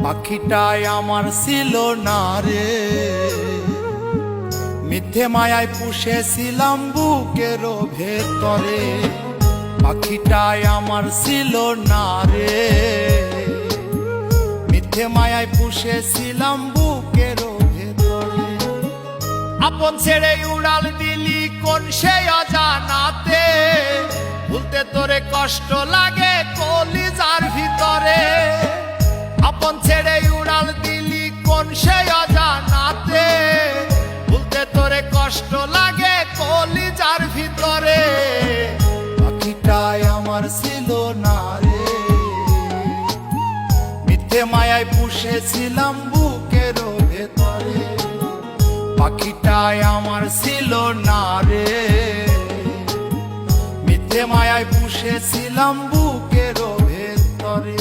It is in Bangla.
পাখিটাই আমার ছিল না রে, মিথ্যে মায়ায় পুষেছিলাম বুকের ভেতরে। পাখিটাই আমার ছিল না রে, মিথ্যে মায়ায় পুষেছিলাম বুকের ভেতরে। আপন ছেড়ে উড়াল দিলি কোন সে অজানাতে, ভুলতে তোরে কষ্ট লাগে কলিজার ভিতরে। আপন ছেড়ে উড়াল দিলি কোন সে অজানাতে, ভুলতে তোরে কষ্ট লাগে কলিজার ভিতরে। পাখিটাই আমার ছিল না রে, মিথ্যে মায়ায় পুষেছিলাম বুকের ভেতরে। পাখিটাই আমার ছিল না রে, মিথ্যে মায়ায় পুষেছিলাম বুকের ভেতরে।